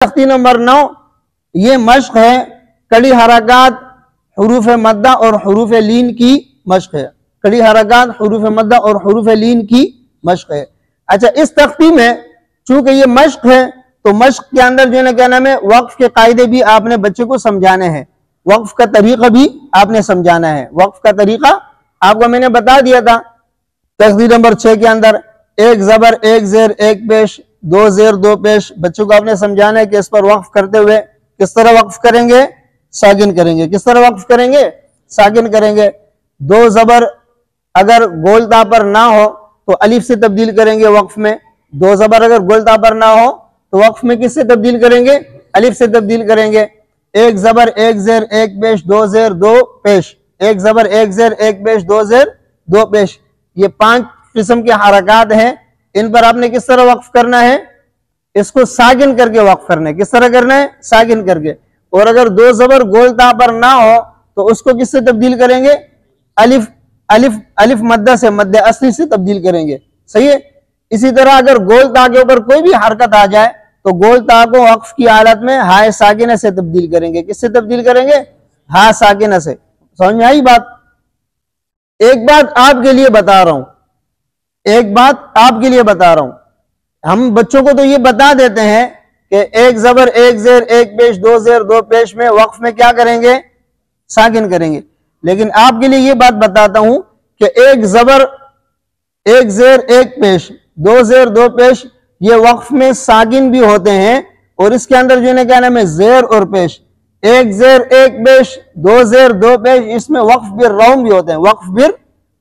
تختی نمبر 9 یہ مشق ہے کڑی حرکات حروف مدہ اور حروف لین کی مشق ہے. کڑی حرکات حروف مدہ اور حروف لین کی مشق ہے. اچھا اس تختی میں چونکہ یہ مشق ہے تو مشق کے اندر جو ہے نا کیا نام ہے وقف کے قاعدے بھی آپ نے بچے کو سمجھانے ہیں. وقف کا طریقہ بھی آپ نے سمجھانا ہے. وقف کا طریقہ آپ کو میں نے بتا دیا تھا تختی نمبر 6 کے اندر. ایک زبر ایک زیر ایک پیش دو زیر دو پیش. بچوں کو آپ نے سمجھانا ہے کہ اس پر وقف کرتے ہوئے کس طرح وقف کریں گے؟ ساکن کریں گے. کس طرح وقف کریں گے؟ ساکن کریں گے. دو زبر اگر گول تا پر نہ ہو تو الف سے تبدیل کریں گے وقف میں. دو زبر اگر گول تا پر نہ ہو تو وقف میں کس سے تبدیل کریں گے؟ الف سے تبدیل کریں گے. ایک زبر ایک زیر ایک پیش دو زیر دو پیش. ایک زبر ایک زیر ایک پیش دو زیر دو پیش. یہ 5 قسم کے حرکات ہیں. ان پر آپ نے کس طرح وقف کرنا ہے؟ اس کو ساکن کر کے وقف کرنا ہے. کس طرح کرنا ہے؟ ساکن کر کے. اور اگر دو زبر گول تا پر نہ ہو تو اس کو کس سے تبدیل کریں گے؟ الف مدہ سے مد اصلی سے تبدیل کریں گے. صحیح ہے. اسی طرح اگر گول تا کے اوپر کوئی بھی حرکت آ جائے تو گول تا کو وقف کی حالت میں ہائے ساکنہ سے تبدیل کریں گے. کس سے تبدیل کریں گے؟ ہا ساکنہ سے. سمجھ میں آئی بات؟ ایک بات آپ کے لیے بتا رہا ہوں. ایک بات آپ کے لیے بتا رہا ہوں. ہم بچوں کو تو یہ بتا دیتے ہیں کہ ایک زبر ایک زیر ایک پیش دو زیر دو پیش میں وقف میں کیا کریں گے؟ ساکن کریں گے. لیکن آپ کے لیے یہ بات بتاتا ہوں کہ ایک زبر ایک زیر ایک پیش دو زیر دو پیش یہ وقف میں ساکن بھی ہوتے ہیں اور اس کے اندر جو ہے کیا نام ہے زیر اور پیش. ایک زیر ایک پیش دو زیر دو پیش اس میں وقف بر روم بھی ہوتے ہیں. وقف بر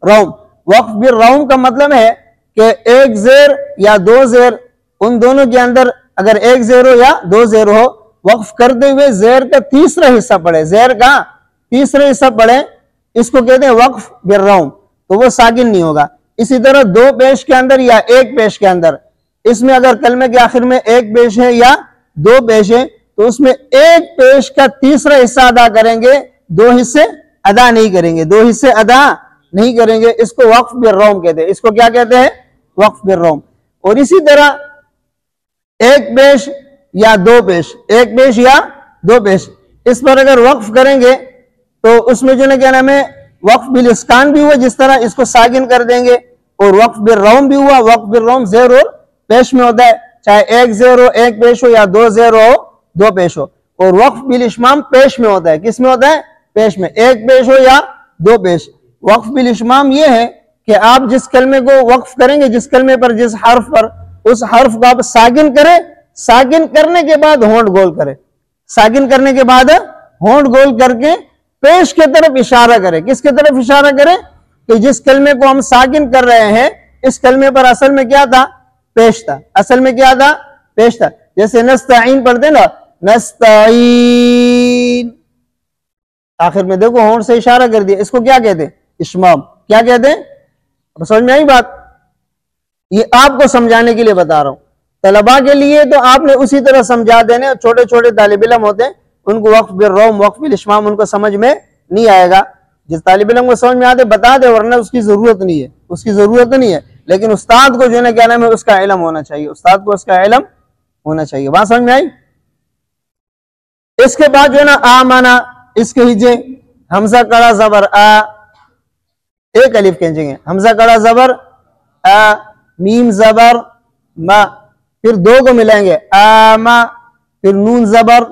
روم. وقف بر روم کا مطلب ہے کہ ایک زیر یا دو زیر ان دونوں کے اندر اگر ایک زیر ہو یا دو زیر ہو وقف کرتے ہوئے زیر کا تیسرا حصہ پڑے. زیر کا تیسرا حصہ پڑے اس کو کہتے ہیں وقف بر روم. تو وہ ساکن نہیں ہوگا. اسی طرح دو پیش کے اندر یا ایک پیش کے اندر اس میں اگر کلمے کے آخر میں ایک پیش ہے یا دو پیش ہے تو اس میں ایک پیش کا تیسرا حصہ ادا کریں گے. دو حصے ادا نہیں کریں گے. دو حصے ادا نہیں کریں گے. اس کو وقف بر روم کہتے ہیں. اس کو کیا کہتے ہیں؟ وقف بر روم. اور اسی طرح ایک پیش یا دو پیش ایک پیش یا دو پیش اس پر اگر وقف کریں گے تو اس میں جو ہے کیا نام ہے وقف بالاسکان بھی ہوا جس طرح اس کو ساکن کر دیں گے اور وقف بر روم بھی ہوا. وقف بر روم زیر اور پیش میں ہوتا ہے چاہے ایک زیر ہو ایک پیش ہو یا دو زیر ہو دو پیش ہو. اور وقف بالاشمام پیش میں ہوتا ہے. کس میں ہوتا ہے؟ پیش میں. ایک پیش ہو یا دو پیش. وقف بالاشمام یہ ہے کہ آپ جس کلمے کو وقف کریں گے جس کلمے پر جس حرف پر اس حرف کو آپ ساکن کریں. ساکن کرنے کے بعد ہونٹ گول کریں. ساکن کرنے کے بعد ہونٹ گول کر کے پیش کے طرف اشارہ کریں. کس کے طرف اشارہ کریں؟ کہ جس کلمے کو ہم ساکن کر رہے ہیں اس کلمے پر اصل میں کیا تھا؟ پیش تھا. اصل میں کیا تھا؟ پیش تھا. جیسے نستعین پڑھتے نا نستعین آخر میں دیکھو ہونٹ سے اشارہ کر دیا. اس کو کیا کہتے ہیں؟ اشمام. کیا کہتے ہیں؟ اب سمجھ میں آئی بات؟ یہ آپ کو سمجھانے کے لیے بتا رہا ہوں. طلباء کے لیے تو آپ نے اسی طرح سمجھا دینے. چھوٹے چھوٹے طالب علم ہوتے ہیں ان کو وقف بر روم وقف بالاشمام ان کو سمجھ میں نہیں آئے گا. جس طالب علم کو سمجھ میں آتے بتا دے ورنہ اس کی ضرورت نہیں ہے. اس کی ضرورت نہیں ہے. لیکن استاد کو جو ہے کیا نام ہے اس کا علم ہونا چاہیے. استاد کو اس کا علم ہونا چاہیے. بات سمجھ میں آئی؟ اس کے بعد جو ہے نا آمانا اس کے ہجے حمزہ کڑا زبر آ ایک الف کھینچیں گے. حمزہ کڑا زبر آ میم زبر ما پھر دو کو ملائیں گے آما پھر نون زبر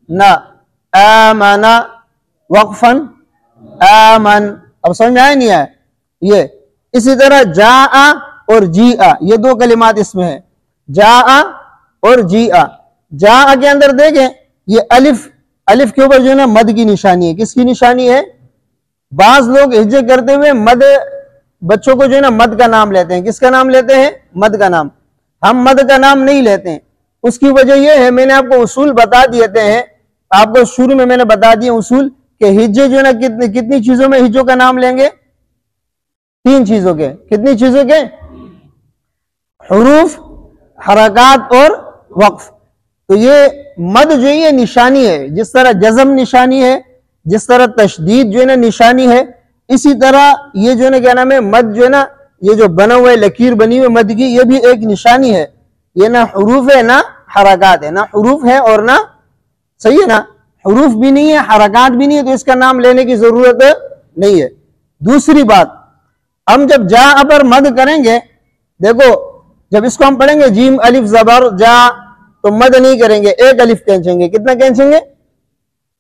نا آمنا وقفن آمن. اب سمجھ میں آئے نہیں آئے؟ یہ اسی طرح جا اور جی یہ دو کلمات اس میں ہیں. جا اور جی جا کے اندر دیکھیں یہ الف کے اوپر جو ہے نا مد کی نشانی ہے. کس کی نشانی ہے؟ بعض لوگ ہجے کرتے ہوئے مد بچوں کو جو ہے نا مد کا نام لیتے ہیں. کس کا نام لیتے ہیں؟ مد کا نام. ہم مد کا نام نہیں لیتے ہیں. اس کی وجہ یہ ہے میں نے آپ کو اصول بتا دیتے ہیں. آپ کو شروع میں نے بتا دیے اصول کہ ہجے جو ہے نا کتنی چیزوں میں ہجوں کا نام لیں گے؟ 3 چیزوں کے. کتنی چیزوں کے؟ حروف حرکات اور وقف. تو یہ مد جو ہے یہ نشانی ہے. جس طرح جزم نشانی ہے جس طرح تشدید جو ہے نا نشانی ہے اسی طرح یہ جو ہے نا کیا نام ہے مد جو ہے نا یہ جو بنا ہوا ہے لکیر بنی ہوئی مد کی یہ بھی ایک نشانی ہے. یہ نہ حروف ہے نہ حرکات ہے، نہ حروف ہے اور نہ، صحیح ہے نا، حروف بھی نہیں ہے حرکات بھی نہیں ہے، تو اس کا نام لینے کی ضرورت نہیں ہے۔ دوسری بات، ہم جب جا پر مد کریں گے، دیکھو جب اس کو ہم پڑھیں گے جیم الف زبر جا، تو مد نہیں کریں گے، ایک الف کھینچیں گے، کتنا کھینچیں گے؟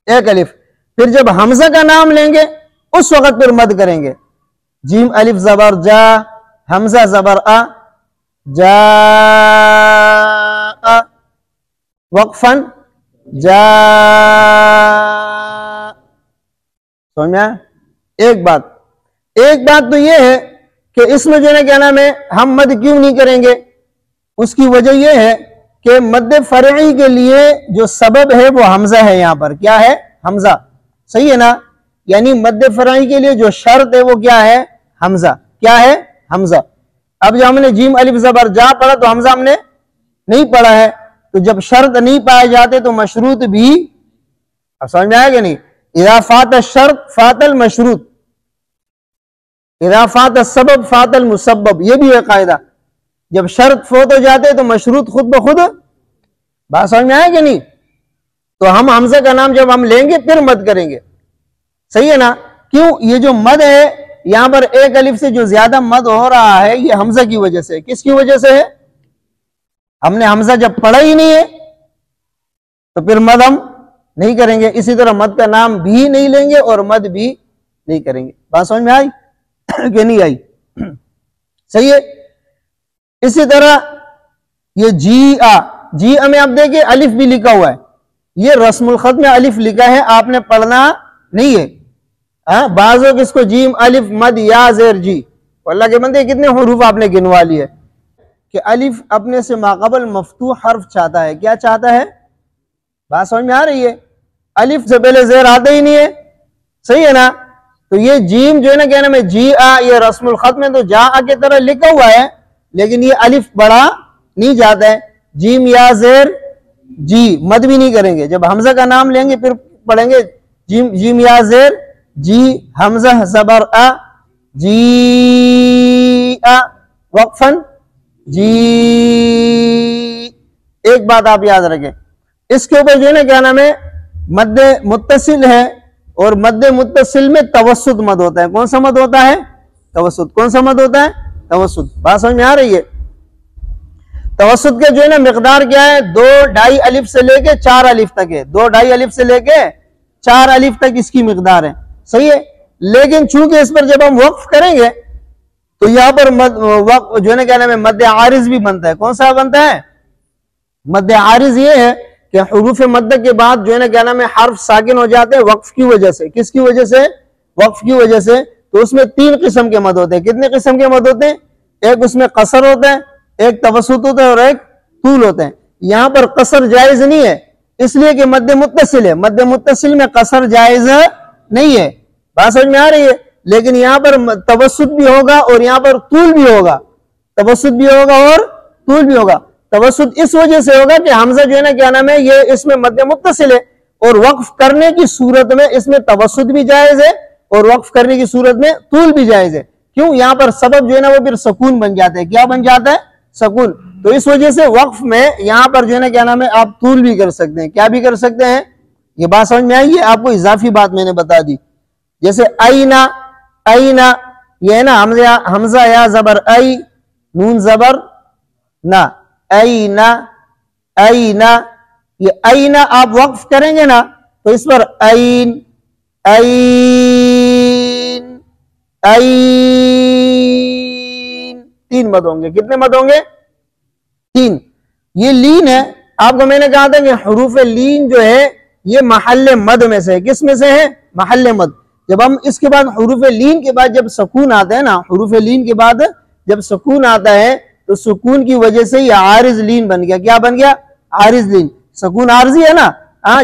ایک الف۔ پھر جب حمزہ کا نام لیں گے اس وقت پھر مد کریں گے، جیم الف زبر جا، حمزہ زبر آ، جا وقفاً جا، سمجھ میں آیا؟ ایک بات تو یہ ہے کہ اس میں جو ہے کیا نام ہے ہم مد کیوں نہیں کریں گے؟ اس کی وجہ یہ ہے کہ مد فرعی کے لیے جو سبب ہے وہ حمزہ ہے، یہاں پر کیا ہے؟ حمزہ، صحیح ہے نا؟ یعنی مد فرعی کے لیے جو شرط ہے وہ کیا ہے؟ حمزہ۔ کیا ہے؟ حمزہ۔ اب جو ہم نے جیم الف زبر جا پڑھا تو حمزہ ہم نے نہیں پڑھا ہے، تو جب شرط نہیں پائے جاتے تو مشروط بھی، اب سمجھ میں آیا کہ نہیں؟ اذا فات الشرط فات المشروط، اذا فات السبب فات المسبب، یہ بھی ہے قاعدہ، جب شرط فوت ہو جاتے تو مشروط خود بخود، بات سمجھ میں آیا کہ نہیں؟ تو ہم حمزہ کا نام جب ہم لیں گے پھر مد کریں گے، صحیح ہے نا؟ کیوں؟ یہ جو مد ہے یہاں پر ایک الف سے جو زیادہ مد ہو رہا ہے یہ حمزہ کی وجہ سے۔ کس کی وجہ سے ہے؟ ہم نے حمزہ جب پڑھا ہی نہیں ہے تو پھر مد ہم نہیں کریں گے، اسی طرح مد کا نام بھی نہیں لیں گے اور مد بھی نہیں کریں گے۔ بات سمجھ میں آئی کہ نہیں آئی؟ صحیح ہے۔ اسی طرح یہ جی آ میں آپ دیکھیں الف بھی لکھا ہوا ہے، یہ رسم الخط میں الف لکھا ہے، آپ نے پڑھنا نہیں ہے۔ بعضوں کس کو جیم الف مد یا زیر جی، اللہ کے بندے کتنے حروف آپ نے گنوا لیے کہ الف اپنے سے ماقبل مفتوح حرف چاہتا ہے، کیا چاہتا ہے؟ بات سمجھ میں آ رہی ہے؟ الف سے پہلے زیر آتا ہی نہیں ہے، صحیح ہے نا؟ تو یہ جیم جو ہے نا کہنا میں جی یہ رسم الخط میں تو جا کی طرح لکھا ہوا ہے، لیکن یہ الف بڑا نہیں جاتا ہے، جیم یا زیر جی، مد بھی نہیں کریں گے۔ جب حمزہ کا نام لیں گے پھر پڑھیں گے جیم یا زیر جی، حمزہ زبر آ، جی آ وقفاً جی۔ ایک بات آپ یاد رکھیں، اس کے اوپر جو ہے نا کیا نام ہے مد متصل ہے، اور مد متصل میں توسط مد ہوتا ہے۔ کون سا مد ہوتا ہے؟ توسط۔ کون سا مد ہوتا ہے؟ توسط۔ بات سمجھ میں آ رہی ہے؟ توسط کے جو ہے نا مقدار کیا ہے؟ 2.5 الف سے لے کے 4 الف تک ہے، 2.5 الف سے لے کے 4 الف تک اس کی مقدار ہے، صحیح ہے؟ لیکن چونکہ اس پر جب ہم وقف کریں گے تو یہاں پر جو ہے نا کیا نام ہے مد عارض بھی بنتا ہے۔ کون سا بنتا ہے؟ مد عارض یہ ہے کہ حروف مد کے بعد جو ہے نا کیا نام ہے حرف ساکن ہو جاتے ہیں وقف کی وجہ سے۔ کس کی وجہ سے؟ وقف کی وجہ سے۔ تو اس میں 3 قسم کے مد ہوتے ہیں۔ کتنے قسم کے مد ہوتے ہیں؟ ایک اس میں قصر ہوتا ہے، ایک توسط ہوتا ہے اور ایک طول ہوتا ہے۔ یہاں پر قصر جائز نہیں ہے، اس لیے کہ مد متصل ہے، مد متصل میں قصر جائز نہیں ہے۔ بات سمجھ میں آ رہی ہے؟ لیکن یہاں پر توسط بھی ہوگا اور یہاں پر طول بھی ہوگا، توسط بھی ہوگا اور طول بھی ہوگا۔ توسط اس وجہ سے ہوگا کہ حمزہ جو ہے نا کیا نام ہے یہ اس میں مد متصل ہے، اور وقف کرنے کی صورت میں اس میں توسط بھی جائز ہے اور وقف کرنے کی صورت میں طول بھی جائز ہے۔ کیوں؟ یہاں پر سبب جو ہے نا وہ پھر سکون بن جاتا ہے۔ کیا بن جاتا ہے؟ سکون۔ تو اس وجہ سے وقف میں یہاں پر جو ہے نا کیا نام ہے آپ طول بھی کر سکتے ہیں، کیا بھی کر سکتے ہیں۔ یہ بات سمجھ میں آئی ہے؟ آپ کو اضافی بات میں نے بتا دی، جیسے اینا، اینا یہ ہے نا حمزہ یا زبر ای، نون زبر نا، اینا، اینا، یہ اینا آپ وقف کریں گے نا تو اس پر این، این، این، 3 مد ہوں گے۔ کتنے مد ہوں گے؟ 3۔ یہ لین ہے، آپ کو میں نے کہا تھا کہ حروف لین جو ہے یہ محل مد میں سے ہے۔ کس میں سے ہے؟ محل مد۔ جب ہم اس کے بعد حروف لین کے بعد جب سکون آتا ہے نا، حروف لین کے بعد جب سکون آتا ہے تو سکون کی وجہ سے یہ عارض لین بن گیا۔ کیا بن گیا؟ عارض لین۔ سکون عارضی ہے نا،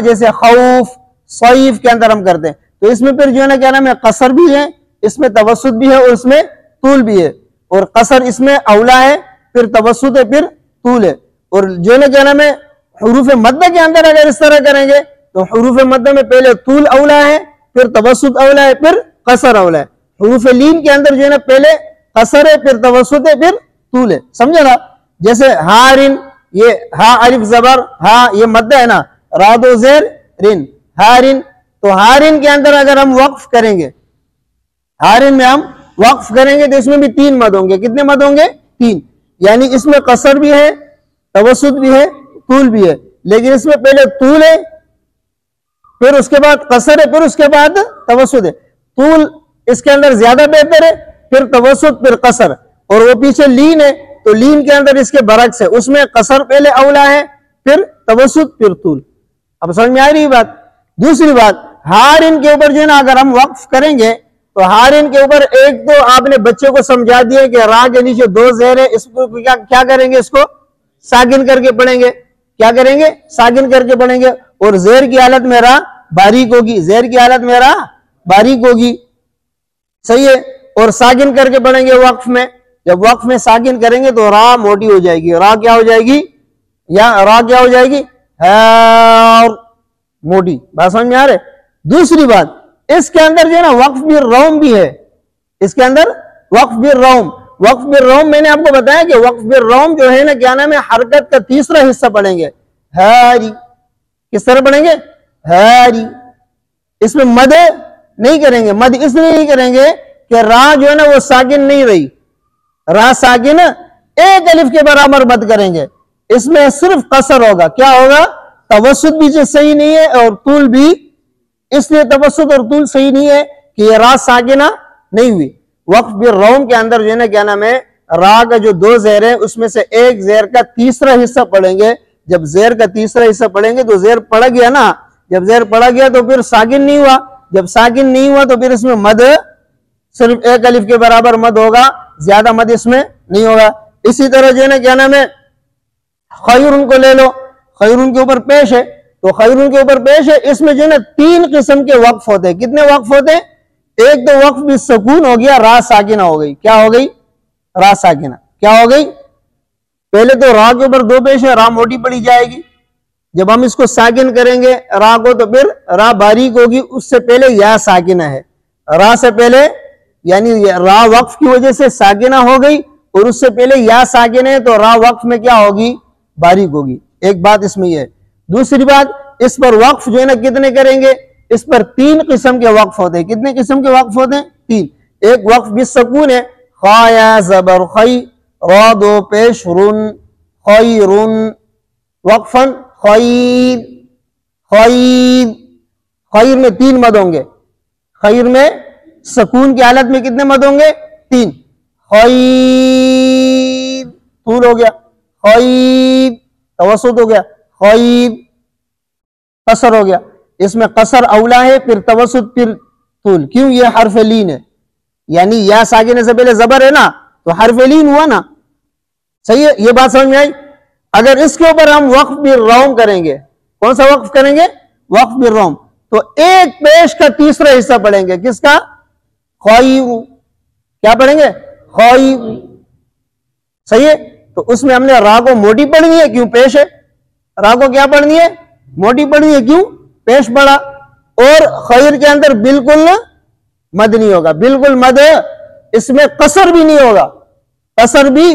جیسے خوف، صیف کے اندر ہم کرتے ہیں، تو اس میں پھر جو ہے نا کیا نام ہے قصر بھی ہے، اس میں توسط بھی ہے اور اس میں طول بھی ہے، اور قصر اس میں اولا ہے، پھر توسط ہے، پھر طول ہے۔ اور جو ہے نا کیا نام ہے حروف مدہ کے اندر اگر اس طرح کریں گے تو حروف مدہ میں پہلے طول اولا ہے، پھر توسط اولا ہے، پھر قصر اولا ہے۔ حروف لین کے اندر جو ہے نا پہلے قصر ہے، پھر توسط ہے، پھر طول ہے۔ سمجھے نا؟ جیسے ہارن، یہ ہا الف زبر ہا یہ مد ہے نا، را دو زیر رن ہارن، تو ہارن کے اندر اگر ہم وقف کریں گے، ہارن میں ہم وقف کریں گے تو اس میں بھی 3 مد ہوں گے. کتنے مد ہوں گے؟ 3. یعنی اس میں قصر بھی ہے، توسط بھی ہے، طول بھی ہے، لیکن اس میں پہلے طول ہے، پھر اس کے بعد قصر ہے، پھر اس کے بعد توسط ہے. طول اس کے اندر زیادہ بہتر ہے، پھر توسط، پھر قصر، اور وہ پیچھے لین ہے تو لین کے اندر اس کے برعکس ہے، اس میں قصر پہلے اولا ہے، پھر توسط، پھر طول. اب سمجھ میں آ رہی بات؟ دوسری بات، ہارن کے اوپر جو ہے نا اگر ہم وقف کریں گے تو ہارن کے اوپر ایک تو آپ نے بچے کو سمجھا دیا کہ را کے نیچے 2 زیر ہے، اس کو کیا کریں گے؟ اس کو ساکن کر کے پڑھیں گے. کیا کریں گے؟ ساکن کر کے پڑھیں گے. اور زیر کی حالت میں را باریک ہوگی، زیر کی حالت میں را باریک ہوگی. صحیح ہے. اور ساکن کر کے پڑھیں گے وقف میں. جب وقف میں ساکن کریں گے تو را موٹی ہو جائے گی. را کیا ہو جائے گی؟ یا را کیا ہو جائے گی؟ موٹی. بات سمجھ میں آ رہے؟ دوسری بات، اس کے اندر جو ہے نا وقف بھی روم بھی ہے. اس کے اندر وقف بھی روم، وقف بھی روم میں نے آپ کو بتایا کہ وقف بھی روم جو ہے نا کیا نام ہے، حرکت کا تیسرا حصہ پڑھیں گے. ہاری. کس طرح پڑھیں گے؟ ہاری. اس میں مد نہیں کریں گے. مد اس لیے نہیں کریں گے کہ را جو ہے نا وہ ساکن نہیں رہی. را ساکن ایک الف کے برابر مد کریں گے. اس میں صرف قصر ہوگا. کیا ہوگا؟ توسط بھی جو صحیح نہیں ہے اور طول بھی. اس لیے توسط اور طول صحیح نہیں ہے کہ یہ را ساکنہ نہیں ہوئی. وقف بھی روم کے اندر جو ہے نا کیا نام ہے، را کا جو 2 زیر ہے اس میں سے ایک زیر کا تیسرا حصہ پڑھیں گے. جب زیر کا تیسرا حصہ پڑھیں گے تو زیر پڑھ گیا نا، جب زیر پڑھا گیا تو پھر ساکن نہیں ہوا. جب ساکن نہیں ہوا تو پھر اس میں مد صرف ایک الف کے برابر مد ہوگا، زیادہ مد اس میں نہیں ہوگا. اسی طرح جو ہے نا کیا نام ہے، خیرن کو لے لو. خیرن کے اوپر پیش ہے تو خیرن کے اوپر پیش ہے. اس میں جو ہے نا 3 قسم کے وقف ہوتے ہیں. کتنے وقف ہوتے ہیں؟ ایک تو وقف بھی سکون ہو گیا، را ساکنہ ہو گئی. کیا ہو گئی؟ را ساکنہ. کیا ہو گئی؟ پہلے تو را کے اوپر 2 پیش ہے، را موٹی پڑی جائے گی. جب ہم اس کو ساکن کریں گے را کو تو پھر را باریک ہوگی. اس سے پہلے یا ساکنہ ہے، را سے پہلے، یعنی را وقف کی وجہ سے ساکنہ ہو گئی اور اس سے پہلے یا ساکن ہے تو را وقف میں کیا ہوگی؟ باریک ہوگی. ایک بات اس میں یہ ہے. دوسری بات، اس پر وقف جو ہے نا کتنے کریں گے؟ اس پر 3 قسم کے وقف ہوتے ہیں. کتنے قسم کے وقف ہوتے ہیں؟ 3. ایک وقف بالسکون ہے، خا یا زبر خی، را 2 پیش رن، خیرن، وقفن خیر. خیر، خیر میں 3 مد ہوں گے. خیر میں سکون کی حالت میں کتنے مد ہوں گے؟ 3. خیر، طول ہو گیا. خیر، توسط ہو گیا. خیر، قصر ہو گیا. اس میں قصر اولا ہے، پھر توسط، پھر طول. کیوں؟ یہ حرف لین ہے، یعنی یا ساکنے سے پہلے زبر ہے نا تو حرف لین ہوا نا. صحیح ہے؟ یہ بات سمجھ میں آئی؟ اگر اس کے اوپر ہم وقف بالروم کریں گے، کون سا وقف کریں گے؟ وقف بالروم. تو ایک پیش کا تیسرا حصہ پڑھیں گے. کس کا؟ خیر. کیا پڑھیں گے؟ خیر. صحیح ہے؟ تو اس میں ہم نے را کو موٹی پڑھنی ہے، کیوں؟ پیش ہے. را کو کیا پڑھنی ہے؟ موٹی پڑھنی ہے. کیوں؟ پیش پڑھا. اور خیر کے اندر بالکل مد نہیں ہوگا. بالکل مد، اس میں قصر بھی نہیں ہوگا. قصر بھی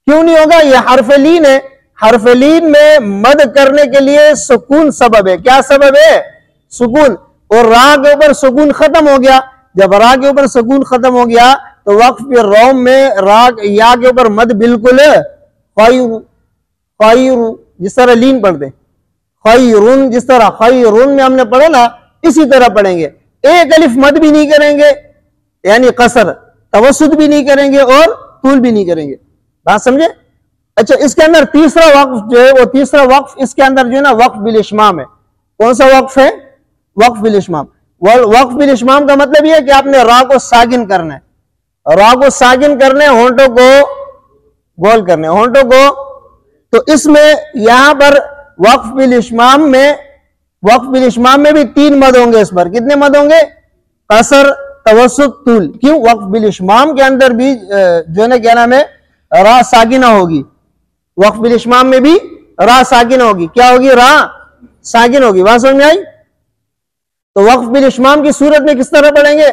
کیوں نہیں ہوگا؟ یہ حرف لین ہے. حرف لین میں مد کرنے کے لیے سکون سبب ہے. کیا سبب ہے؟ سکون. اور را کے اوپر سکون ختم ہو گیا. جب را کے اوپر سکون ختم ہو گیا تو وقف پہ روم میں را یا کے اوپر مد بالکل خیر. خیر جس طرح لین پڑھتے، خیرن جس طرح خیرن میں ہم نے پڑھا نا اسی طرح پڑھیں گے. ایک الف مد بھی نہیں کریں گے، یعنی قصر. توسط بھی نہیں کریں گے اور طول بھی نہیں کریں گے. بات سمجھے؟ اچھا، اس کے اندر تیسرا وقف جو ہے، وہ تیسرا وقف اس کے اندر جو ہے نا وقف بالاشمام ہے. کون سا وقف ہے؟ وقف بالاشمام. وقف بالاشمام کا مطلب یہ ہے کہ آپ نے را کو ساکن کرنا ہے. را کو ساکن کرنے، ہونٹوں کو گول کرنے، ہونٹوں کو. تو اس میں یہاں پر وقف بالاشمام میں بھی 3 مد ہوں گے. اس پر کتنے مد ہوں گے؟ قصر، توسط، طول. کیوں؟ وقف بالاشمام کے اندر بھی جو ہے نا کیا نام ہے، را ساکنہ ہوگی. وقف بالاشمام میں بھی را ساکنہ ہوگی. کیا ہوگی؟ را ساکن ہوگی. بات سمجھ میں آئی؟ تو وقف بالاشمام کی صورت میں کس طرح پڑھیں گے؟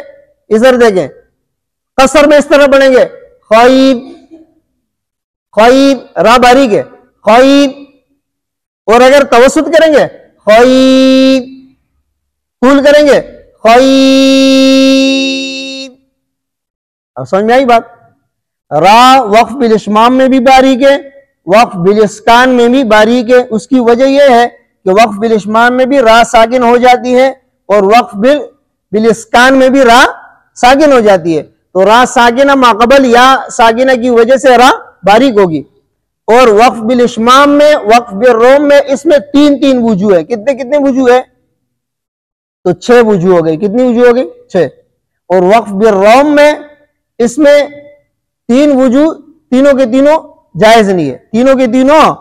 ادھر دیکھیں. قصر میں اس طرح پڑھیں گے، خیر. خیر، را باریک ہے. خید. اور اگر توسط کریں گے خید, طول کریں گے خید. اب سمجھ میں آئی بات؟ را وقف بالاشمام میں بھی باریک ہے, وقف بالاسکان میں بھی باریک ہے. اس کی وجہ یہ ہے کہ وقف بالاشمام میں بھی را ساکن ہو جاتی ہے اور وقف بالاسکان میں بھی را ساکن ہو جاتی ہے. تو را ساکنہ ماقبل یا ساکنہ کی وجہ سے را باریک ہوگی. اور وقف بالاشمام میں, وقف بالروم میں اس میں تین وجوہ ہے. کتنے وجوہ ہے؟ تو 6 وجوہ ہو گئی. کتنی وجوہ ہو گئی؟ 6. اور وقف بالروم میں اس میں 3 وجوہ, تینوں کے تینوں جائز نہیں ہے. تینوں کے تینوں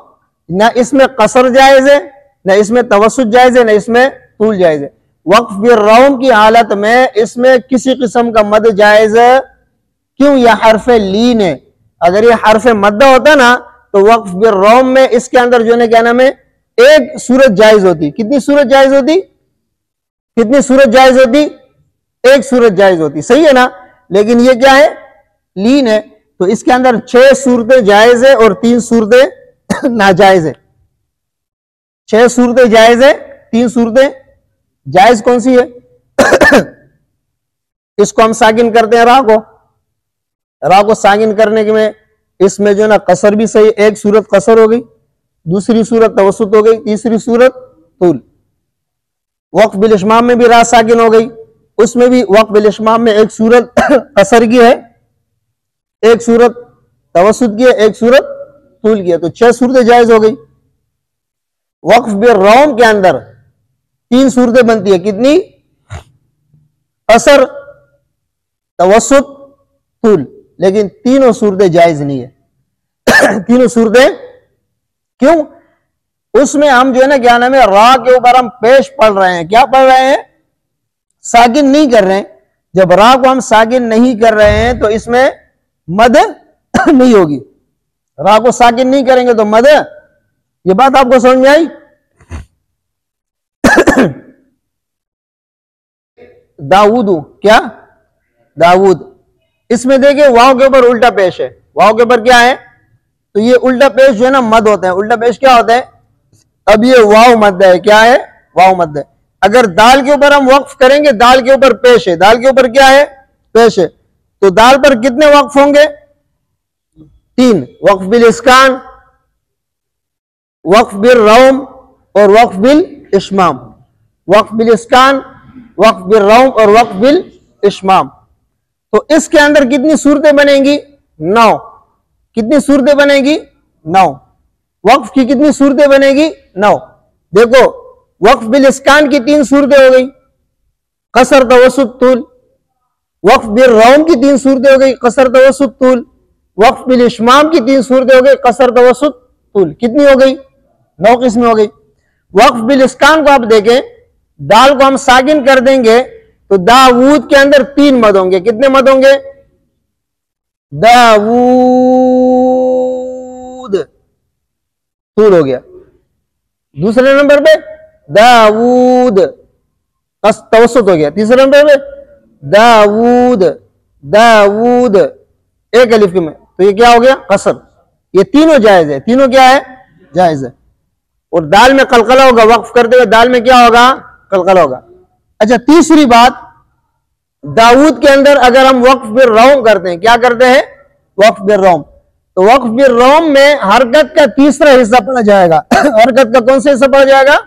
نہ اس میں قصر جائز ہے, نہ اس میں توسط جائز ہے, نہ اس میں طول جائز ہے. وقف بالروم کی حالت میں اس میں کسی قسم کا مد جائز ہے. کیوں؟ یہ حرف لین ہے. اگر یہ حرف مدہ ہوتا نا تو وقف بالروم میں اس کے اندر جو ہے کیا نام ہے, ایک صورت جائز ہوتی. کتنی صورت جائز ہوتی؟ کتنی صورت جائز ہوتی؟ ایک صورت جائز ہوتی. صحیح ہے نا؟ لیکن یہ کیا ہے؟ لین ہے. تو اس کے اندر 6 صورتیں جائز ہے اور 3 صورتیں ناجائز ہے. 6 صورتیں جائز ہے, 3 صورتیں جائز. کون سی ہے؟ اس کو ہم ساکن کرتے ہیں, را کو ساکن کرنے کے میں اس میں جو نا قصر بھی صحیح, ایک صورت قصر ہو گئی, دوسری صورت توسط ہو گئی, تیسری صورت طول. وقف بالاشمام میں بھی را ساکن ہو گئی, اس میں بھی وقف بالاشمام میں ایک صورت قصر کی ہے, ایک صورت توسط کی ہے, ایک صورت طول کی ہے. تو 6 صورتیں جائز ہو گئی. وقف بالروم کے اندر 3 صورتیں بنتی ہے. کتنی؟ قصر, توسط, طول. لیکن تینوں صورتیں جائز نہیں ہے. تینوں صورتیں کیوں؟ اس میں ہم جو ہے نا کیا نام ہے, را کے اوپر ہم پیش پڑھ رہے ہیں. کیا پڑھ رہے ہیں؟ ساکن نہیں کر رہے ہیں. جب را کو ہم ساکن نہیں کر رہے ہیں تو اس میں مد نہیں ہوگی. را کو ساکن نہیں کریں گے تو مد. یہ بات آپ کو سمجھ میں آئی؟ داؤد, کیا داؤد, اس میں دیکھیں واؤ کے اوپر الٹا پیش ہے. واؤ کے اوپر کیا ہے؟ تو یہ الٹا پیش جو ہے نا مد ہوتا ہے. الٹا پیش کیا ہوتا ہے؟ اب یہ واؤ مد ہے. کیا ہے؟ واؤ مد ہے. اگر دال کے اوپر ہم وقف کریں گے, دال کے اوپر پیش ہے, دال کے اوپر کیا ہے؟ پیش ہے. تو دال پر کتنے وقف ہوں گے؟ 3. وقف بالاسکان, وقف بالروم اور وقف بالاشمام. وقف بالاسکان, وقف بالروم اور وقف بالاشمام. تو اس کے اندر کتنی صورتیں بنیں گی؟ 9. کتنی صورتیں بنیں گی؟ 9. وقف کی کتنی صورتیں بنیں گی؟ 9. دیکھو وقف بالاسکان کی 3 صورتیں ہو گئی, قصر, توسط, طول. وقف بالروم کی 3 صورتیں ہو گئی, قصر, توسط, طول. وقف بالاشمام کی 3 صورتیں ہو گئی, قصر, توسط, طول. کتنی ہو گئی؟ 9 قسمیں ہو گئی. وقف بالاسکان کو آپ دیکھیں, دال کو ہم ساکن کر دیں گے تو داود کے اندر 3 مد ہوں گے. کتنے مد ہوں گے؟ داود, طول ہو گیا. دوسرے نمبر پہ داود, توسط ہو گیا. تیسرے نمبر پہ داود, داود, ایک الف میں, تو یہ کیا ہو گیا؟ قصر. یہ تینوں جائز ہے. تینوں کیا ہے؟ جائز ہے. اور دال میں قلقلہ ہوگا, وقف کرتے ہوئے دال میں کیا ہوگا؟ قلقلہ ہوگا. اچھا, تیسری بات, داود کے اندر اگر ہم وقف بالروم کرتے ہیں, کیا کرتے ہیں؟ وقف بالروم. تو وقف بالروم میں حرکت کا تیسرا حصہ پڑھا جائے گا. حرکت کا کون سا حصہ پڑھا جائے گا؟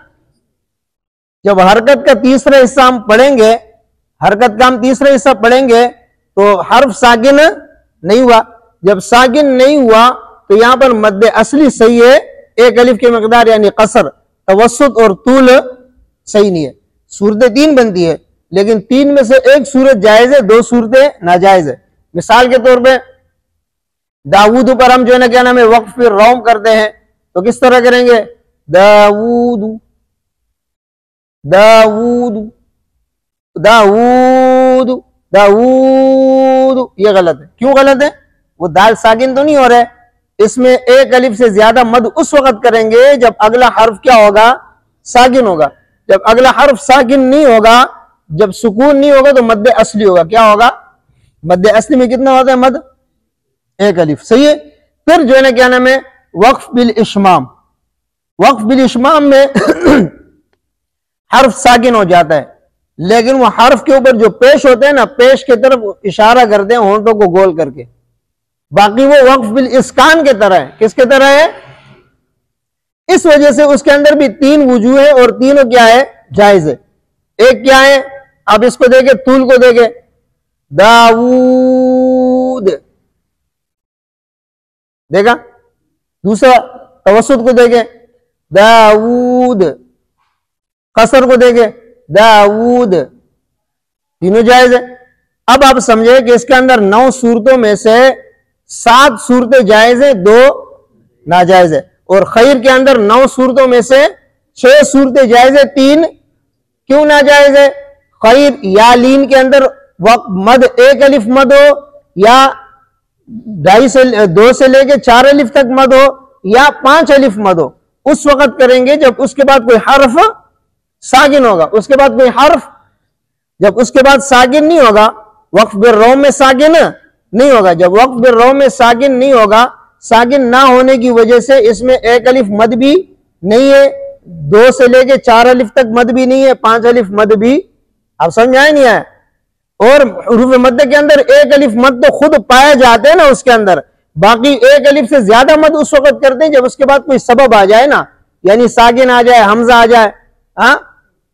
جب حرکت کا تیسرا حصہ ہم پڑھیں گے, حرکت کا ہم تیسرا حصہ پڑھیں گے تو حرف ساکن نہیں ہوا. جب ساکن نہیں ہوا تو یہاں پر مد اصلی صحیح ہے, ایک الف کی مقدار یعنی قصر, توسط اور طول صحیح نہیں ہے. صورتیں 3 بنتی ہے, لیکن 3 میں سے ایک صورت جائز ہے, 2 صورتیں ناجائز ہے. مثال کے طور پہ داود پر ہم جو ہے نا کیا نام ہے وقف بالروم کرتے ہیں, تو کس طرح کریں گے؟ داود, داود, داود, داود. یہ غلط ہے. کیوں غلط ہے؟ وہ دال ساکن تو نہیں ہو رہے. اس میں ایک الف سے زیادہ مد اس وقت کریں گے جب اگلا حرف کیا ہوگا؟ ساکن ہوگا. جب اگلا حرف ساکن نہیں ہوگا, جب سکون نہیں ہوگا تو مد اصلی ہوگا. کیا ہوگا؟ مد اصلی میں کتنا ہوتا ہے مد؟ ایک الف. صحیح ہے. پھر جو ہے نا کیا نام ہے وقف بالاشمام. وقف بالاشمام میں حرف ساکن ہو جاتا ہے، لیکن وہ حرف کے اوپر جو پیش ہوتے ہیں نا، پیش کی طرف اشارہ کرتے ہیں ہونٹوں کو گول کر کے. باقی وہ وقف بالاسکان کے طرح ہے. کس کے طرح ہے؟ اس وجہ سے اس کے اندر بھی 3 وجوہ ہے، اور تینوں کیا ہے؟ جائز ہے. ایک کیا ہے؟ اب اس کو دیکھیں، طول کو دیکھیں، داؤد، دیکھا. دوسرا توسط کو دیکھیں، داؤد. قصر کو دیکھیں، داؤد. تینوں جائز ہے. اب آپ سمجھے کہ اس کے اندر 9 صورتوں میں سے 7 صورتیں جائز ہیں، 2 ناجائز ہے. اور خیر کے اندر 9 صورتوں میں سے 6 صورتیں جائز ہیں، 3 کیوں ناجائز ہے؟ خیر یا لین کے اندر مد 1 الف مد ہو، یا 2 سے لے کے 4 الف تک مد ہو، یا 5 الف مد ہو. اس وقت کریں گے جب اس کے بعد کوئی حرف ساکن ہوگا. اس کے بعد کوئی حرف، جب اس کے بعد ساکن نہیں ہوگا، وقف بالروم میں ساکن نہیں ہوگا. جب وقف بالروم میں ساکن نہیں ہوگا، ساکن نہ ہونے کی وجہ سے اس میں 1 الف مد بھی نہیں ہے، 2 سے لے کے 4 الف تک مد بھی نہیں ہے، 5 الف مد بھی. آپ سمجھائیں نہیں ہے؟ اور حروف مد کے اندر 1 الف مد تو خود پائے جاتے ہیں نا اس کے اندر. باقی 1 الف سے زیادہ مد اس وقت کرتے ہیں جب اس کے بعد کوئی سبب آ جائے نا، یعنی ساکن آ جائے، حمزہ آ جائے،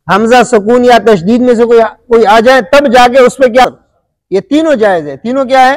حمزہ سکون یا تشدید میں سے کوئی آ جائے، تب جا کے اس پہ کیا. یہ تینوں جائز ہے. تینوں کیا ہے؟